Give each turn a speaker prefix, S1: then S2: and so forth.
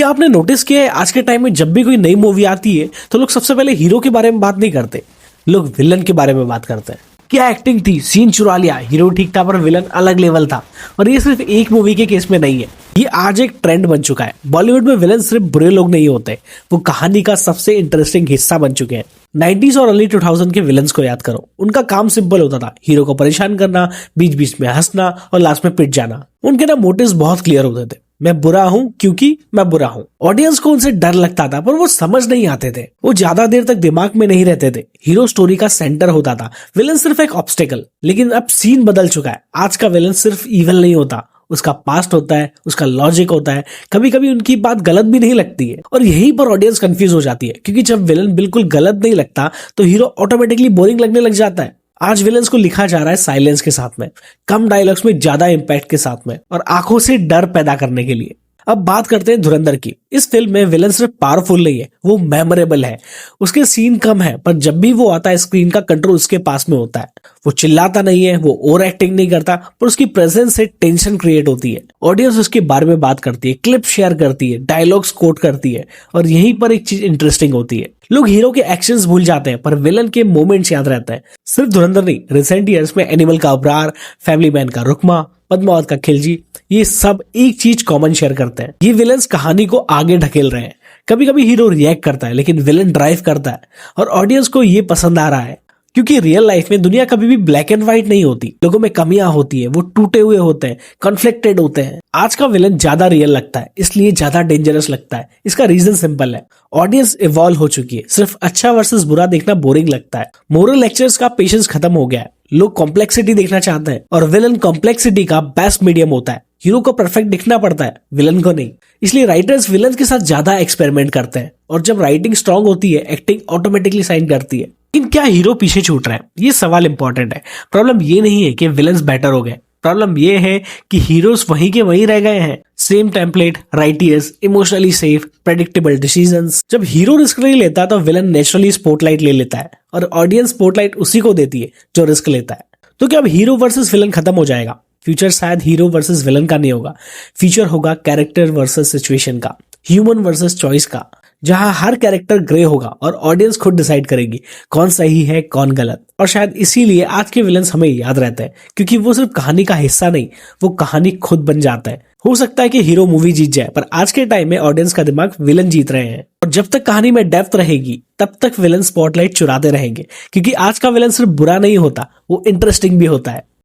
S1: क्या आपने नोटिस किया है आज के टाइम में जब भी कोई नई मूवी आती है तो लोग सबसे पहले हीरो के बारे में बात नहीं करते, लोग विलन के बारे में बात करते हैं। क्या एक्टिंग थी, सीन चुरा लिया, हीरो ठीक था पर विलन अलग लेवल था। और ये सिर्फ एक मूवी के केस में नहीं है, ये आज एक ट्रेंड बन चुका है। बॉलीवुड में विलन सिर्फ बुरे लोग नहीं होते, वो कहानी का सबसे इंटरेस्टिंग हिस्सा बन चुके हैं। 90s और अर्ली 2000 के विलन्स को याद करो, उनका काम सिंपल होता था, हीरो को परेशान करना, बीच बीच में हंसना और लास्ट में पिट जाना। उनके ना मोटिव्स बहुत क्लियर होते थे, मैं बुरा हूं क्योंकि मैं बुरा हूं। ऑडियंस को उनसे डर लगता था पर वो समझ नहीं आते थे, वो ज्यादा देर तक दिमाग में नहीं रहते थे। हीरो स्टोरी का सेंटर होता था, विलन सिर्फ एक ऑब्स्टेकल। लेकिन अब सीन बदल चुका है, आज का विलन सिर्फ इविल नहीं होता, उसका पास्ट होता है, उसका लॉजिक होता है, कभी कभी उनकी बात गलत भी नहीं लगती है। और यहीं पर ऑडियंस कंफ्यूज हो जाती है, क्योंकि जब विलन बिल्कुल गलत नहीं लगता तो हीरो ऑटोमेटिकली बोरिंग लगने लग जाता है। आज विलन्स को लिखा जा रहा है साइलेंस के साथ में, कम डायलॉग्स में ज्यादा इंपैक्ट के साथ में और आंखों से डर पैदा करने के लिए। अब बात करते हैं धुरंधर की। इस फिल्म में विलन सिर्फ पावरफुल नहीं है, वो मेमोरेबल है। उसके सीन कम है पर जब भी वो आता है स्क्रीन का कंट्रोल उसके पास में होता है। वो चिल्लाता नहीं है, वो ओवर एक्टिंग नहीं करता, पर उसकी प्रेजेंस से टेंशन क्रिएट होती है। ऑडियंस उसके बारे में बात करती है, क्लिप शेयर करती है, डायलॉग्स कोट करती है। और यहीं पर एक चीज इंटरेस्टिंग होती है, लोग हीरो के एक्शंस भूल जाते हैं पर विलन के मोमेंट्स याद रहते हैं। सिर्फ धुरंधर नहीं, रिसेंट ईयर्स में एनिमल का अबरार, फैमिली मैन का रुकमा, पद्मावत का खिलजी, ये सब एक चीज कॉमन शेयर करते हैं, ये विलन्स कहानी को आगे ढकेल रहे हैं। कभी कभी हीरो रिएक्ट करता है लेकिन विलन ड्राइव करता है, और ऑडियंस को ये पसंद आ रहा है। क्योंकि रियल लाइफ में दुनिया कभी भी ब्लैक एंड व्हाइट नहीं होती, लोगों में कमियां होती है, वो टूटे हुए होते हैं, कॉन्फ्लिक्टेड होते हैं। आज का विलन ज्यादा रियल लगता है, इसलिए ज्यादा डेंजरस लगता है। इसका रीजन सिंपल है, ऑडियंस इवॉल्व हो चुकी है। सिर्फ अच्छा वर्सेस बुरा देखना बोरिंग लगता है, मोरल लेक्चर्स का पेशेंस खत्म हो गया है। लोग कॉम्प्लेक्सिटी देखना चाहते हैं और विलन कॉम्प्लेक्सिटी का बेस्ट मीडियम होता है। हीरो को परफेक्ट दिखना पड़ता है, विलन को नहीं। इसलिए राइटर्स विलन के साथ ज्यादा एक्सपेरिमेंट करते हैं, और जब राइटिंग स्ट्रांग होती है एक्टिंग ऑटोमेटिकली साइन करती है। लेकिन क्या हीरो पीछे छूट रहे हैं, ये सवाल इंपॉर्टेंट है। प्रॉब्लम ये नहीं है कि विलन्स बेटर हो गए, प्रॉब्लम ये है कि हीरोज वहीं के वहीं रह गए हैं। Same template, right years, emotionally safe, predictable decisions. जब हीरो रिस्क नहीं लेता तो विलन नेचुरली स्पॉटलाइट ले लेता है, और ऑडियंस स्पॉटलाइट उसी को देती है जो रिस्क लेता है। तो क्या अब हीरो वर्सेस विलन खत्म हो जाएगा? फ्यूचर शायद हीरो वर्सेस विलन का नहीं होगा, फ्यूचर होगा कैरेक्टर वर्सेस सिचुएशन का, ह्यूमन वर्सेस चॉइस का, जहां हर कैरेक्टर ग्रे होगा और ऑडियंस खुद डिसाइड करेगी कौन सही है कौन गलत। और शायद इसीलिए आज के विलन्स हमें याद रहते हैं, क्योंकि वो सिर्फ कहानी का हिस्सा नहीं, वो कहानी खुद बन जाता है। हो सकता है कि हीरो मूवी जीत जाए, पर आज के टाइम में ऑडियंस का दिमाग विलन जीत रहे हैं। और जब तक कहानी में डेप्थ रहेगी तब तक विलन स्पॉटलाइट चुराते रहेंगे, क्योंकि आज का विलन सिर्फ बुरा नहीं होता, वो इंटरेस्टिंग भी होता है।